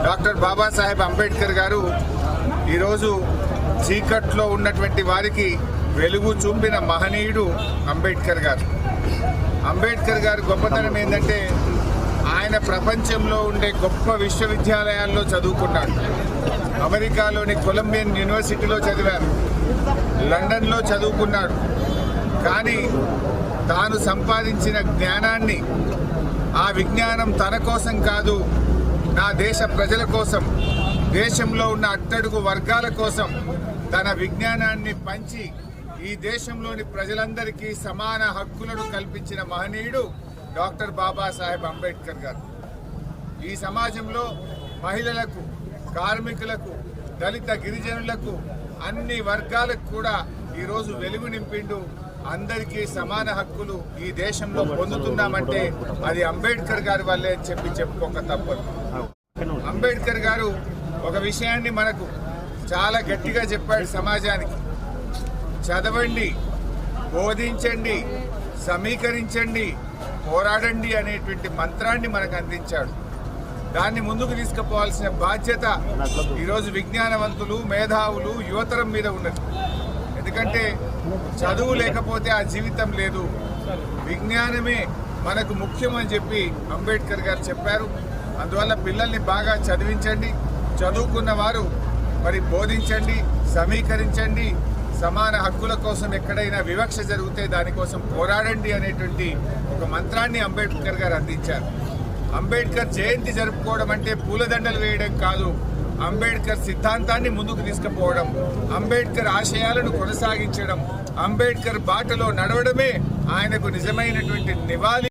Doctor Babasaheb Ambedkar గారు ఈరోజు చీకట్లో ఉన్నటువంటి వారికి వెలుగు చూపిన మహనీయుడు అంబేద్కర్ గారు. అంబేద్కర్ గారి గొప్పతనం ఏంటంటే ఆయన ప్రపంచంలో ఉండే గొప్ప విశ్వవిద్యాలయాల్లో చదువుకున్నాడు. అమెరికాలోని కొలంబియన్ యూనివర్సిటీలో చదివారు, లండన్లో చదువుకున్నాడు. కానీ తాను సంపాదించిన జ్ఞానాన్ని, ఆ విజ్ఞానం తన కోసం కాదు, నా దేశ ప్రజల కోసం, దేశంలో ఉన్న అట్టడుగు వర్గాల కోసం తన విజ్ఞానాన్ని పంచి ఈ దేశంలోని ప్రజలందరికీ సమాన హక్కులను కల్పించిన మహనీయుడు డాక్టర్ బాబాసాహెబ్ అంబేద్కర్ గారు. ఈ సమాజంలో మహిళలకు, కార్మికులకు, దళిత గిరిజనులకు, అన్ని వర్గాలకు కూడా ఈరోజు వెలుగు నింపిండు. అందరికీ సమాన హక్కులు ఈ దేశంలో పొందుతున్నామంటే అది అంబేద్కర్ గారి వల్లే అని చెప్పుకోక తప్పదు. అంబేద్కర్ గారు ఒక విషయాన్ని మనకు చాలా గట్టిగా చెప్పాడు సమాజానికి. చదవండి, బోధించండి, సమీకరించండి, పోరాడండి అనేటువంటి మంత్రాన్ని మనకు అందించాడు. దాన్ని ముందుకు తీసుకుపోవాల్సిన బాధ్యత ఈరోజు విజ్ఞానవంతులు, మేధావులు, యువతరం మీద ఉన్నది. ఎందుకంటే చదువు లేకపోతే ఆ జీవితం లేదు, విజ్ఞానమే మనకు ముఖ్యమని చెప్పి అంబేద్కర్ గారు చెప్పారు. అందువల్ల పిల్లల్ని బాగా చదివించండి, చదువుకున్న వారు మరి బోధించండి, సమీకరించండి, సమాన హక్కుల కోసం ఎక్కడైనా వివక్ష జరిగితే దానికోసం పోరాడండి అనేటువంటి ఒక మంత్రాన్ని అంబేద్కర్ గారు అందించారు. అంబేద్కర్ జయంతి జరుపుకోవడం అంటే పూలదండలు వేయడం కాదు, అంబేద్కర్ సిద్ధాంతాన్ని ముందుకు తీసుకుపోవడం, అంబేద్కర్ ఆశయాలను కొనసాగించడం, అంబేద్కర్ బాటలో నడవడమే ఆయనకు నిజమైనటువంటి నివాళి.